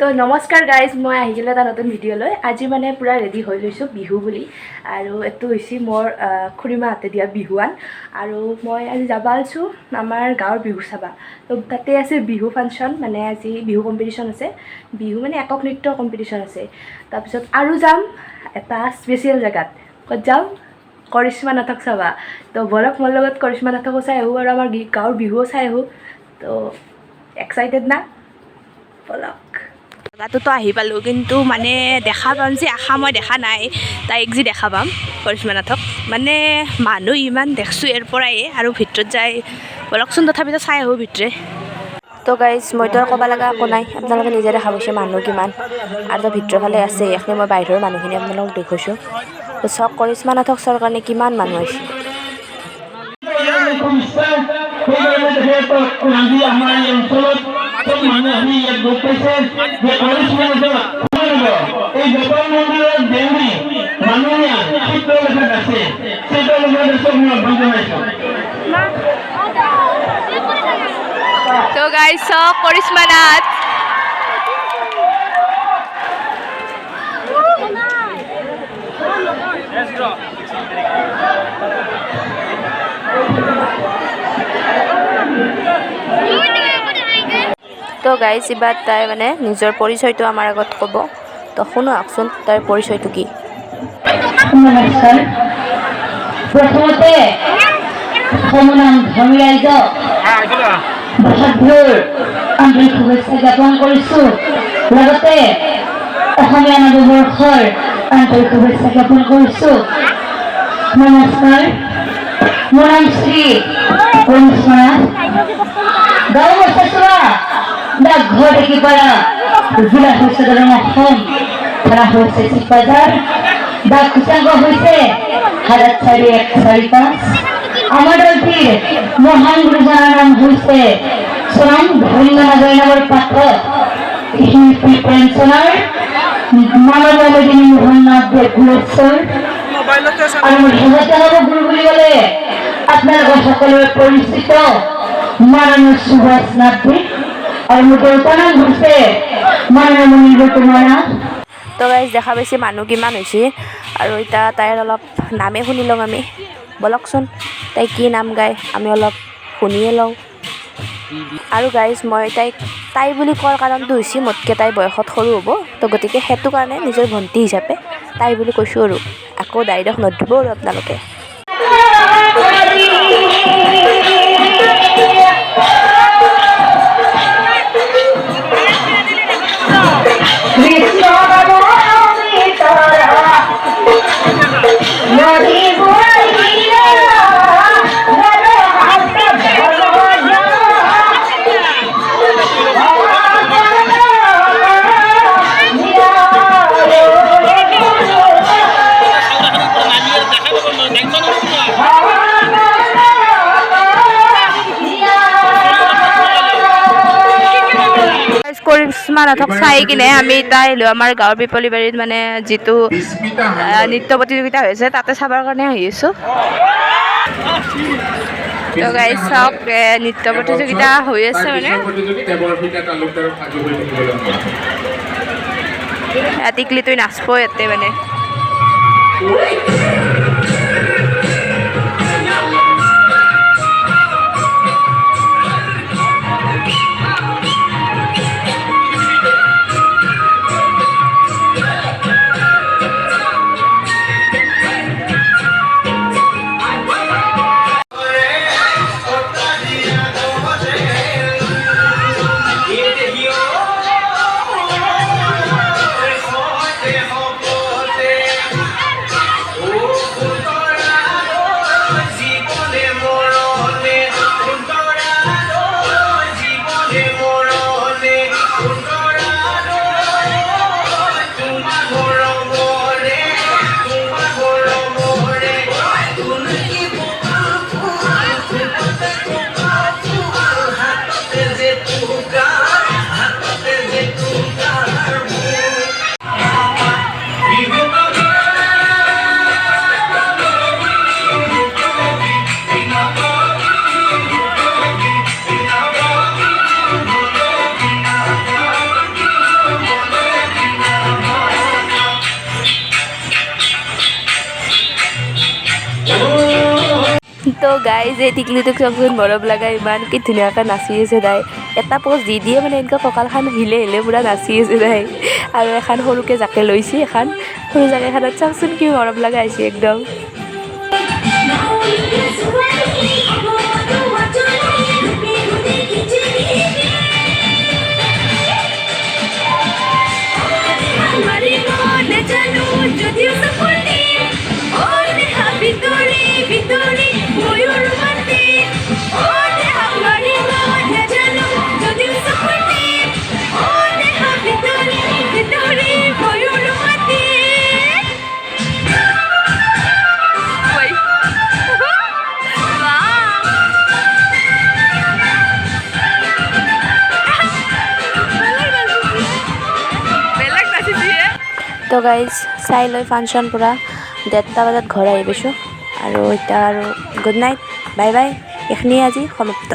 তো নমস্কাৰ গাইজ, মই আহি গ'লে এটা নতুন ভিডিঅ' লৈ। আজি মানে পূৰা ৰেডি হৈ লৈছোঁ বিহু বুলি। আৰু এইটো হৈছে মোৰ খুৰীমাহঁতে দিয়া বিহুৱান। আৰু মই আজি যাব আছোঁ আমাৰ গাঁৱৰ বিহু চাবা। তো তাতে আছে বিহু ফাংচন, মানে আজি বিহু কম্পিটিশ্যন আছে। বিহু মানে একক নৃত্য কম্পিটিশ্যন আছে। তাৰপিছত আৰু যাম এটা স্পেচিয়েল জেগাত। ক'ত যাম? কৰিশ্মা নাথক চাবা। তো বলক মোৰ লগত কৰিশ্মা নাথকো চাই আহোঁ আৰু আমাৰ গাঁৱৰ বিহুও চাই আহোঁ। তো এক্সাইটেড না? বলক। জেগাটোতো আহি পালোঁ, কিন্তু মানে দেখা পাম যে আশা মই দেখা নাই। তাইক যি দেখা পাম কৰিশ্মা নাথক, মানে মানুহ ইমান দেখছোঁ ইয়াৰ পৰাই আৰু ভিতৰত যাই বলকচোন তথাপিতো চাই আহোঁ ভিতৰে। তো গাইজ মইতো আৰু ক'ব লগা একো নাই, আপোনালোকে নিজে দেখা পাইছে মানুহ কিমান। আৰু ভিতৰৰ ফালে আছে, এইখিনি মই বাহিৰৰ মানুহখিনি আপোনালোকক দেখুৱাইছোঁ। তো চাওক কৰিশ্মা নাথক চোৱাৰ কাৰণে কিমান মানুহ আহিছে। তো গাইজ চাওক কৰিশ্মা নাথ। তো গাইজ এবাৰ তাই মানে নিজৰ পৰিচয়টো আমাৰ আগত ক'ব। তো শুনো আহকচোন তাইৰ পৰিচয়টো কি। নমস্কাৰ। প্ৰথমতে সমনাম ধৰ্মী ৰাইজ বহাগৰ আন্তৰিক শুভেচ্ছা জ্ঞাপন কৰিছোঁ। লগতে অসমীয়া নৱবৰ্ষৰ আন্তৰিক শুভেচ্ছা জ্ঞাপন কৰিছোঁ। নমস্কাৰ, মোৰ নাম শ্ৰী কৰিশ্মা নাথ। গাঁও বছৰা ডাকঘৰ একিপাৰা, জিলা হৈছে দৰং অসম, থানা হৈছে চিপাজাৰ, ডাক সূচাংক হৈছে ৭৪১৪৫। আমাৰ দলটিৰ মহান গুৰুজনাৰ নাম হৈছে স্বয়ং ধন্যনা জয়নাবৰ পাঠক শিল্পী পেঞ্চনাৰ মানৱমদিনী মোহন নাথ দেৱগুলেশ্বৰ। আৰু মোৰ শেহতীয়া নৱগুৰু বুলি ক'লে আপোনালোকৰ সকলোৰে পৰিচিত মাননীয় সুভাষ নাথ। আৰু মোৰ দেউতাৰ নাম হৈছে মাননীয় মনিন্দ্ৰ কুমাৰ নাথ। তো গাইজ দেখা পাইছে মানুহ কিমান হৈছে, আৰু এতিয়া তাইৰ অলপ নামেই শুনি লওঁ আমি। বলকচোন তাই কি নাম গায় আমি অলপ শুনিয়ে লওঁ। আৰু গাইজ মই তাই বুলি কোৱাৰ কাৰণটো হৈছে মোতকৈ তাই বয়সত সৰু হ'ব। তো গতিকে সেইটো কাৰণে নিজৰ ভণ্টি হিচাপে তাই বুলি কৈছোঁ। আৰু আকৌ ডাইৰেক্ট নধৰিব আৰু আপোনালোকে। কৰিশ্মা নাথক চাই কিনে আমি তাই আমাৰ গাঁৱৰ পিপলি বাৰীত মানে যিটো নৃত্য প্ৰতিযোগিতা হৈছে তাতে চাবৰ কাৰণে আহি আছোঁ। তো গাইজ চাওক নৃত্য প্ৰতিযোগিতা হৈ আছে, মানে টিকলি তুই নাচব ইয়াতে মানে। তো গাইজ এই টিকলিটোক চবচোন মৰম লগা ইমান কি ধুনীয়াকৈ নাচি আছে তাই এটা প'জ দি দিয়ে মানে এনেকুৱা কঁকালখন হিলে হিলে পূৰা নাচি আছে তাই আৰু এখন সৰুকৈ জাকে লৈছে এখন সৰু জাকেখনত চাওকচোন কি মৰম লগা হৈছে একদম তো গাইজ চাই লৈ ফাংচন পূৰা 1:30 বজাত ঘৰ আহি পাইছোঁ আৰু এতিয়া আৰু গুড নাইট বাই বাই এইখিনিয়ে আজি সমাপ্ত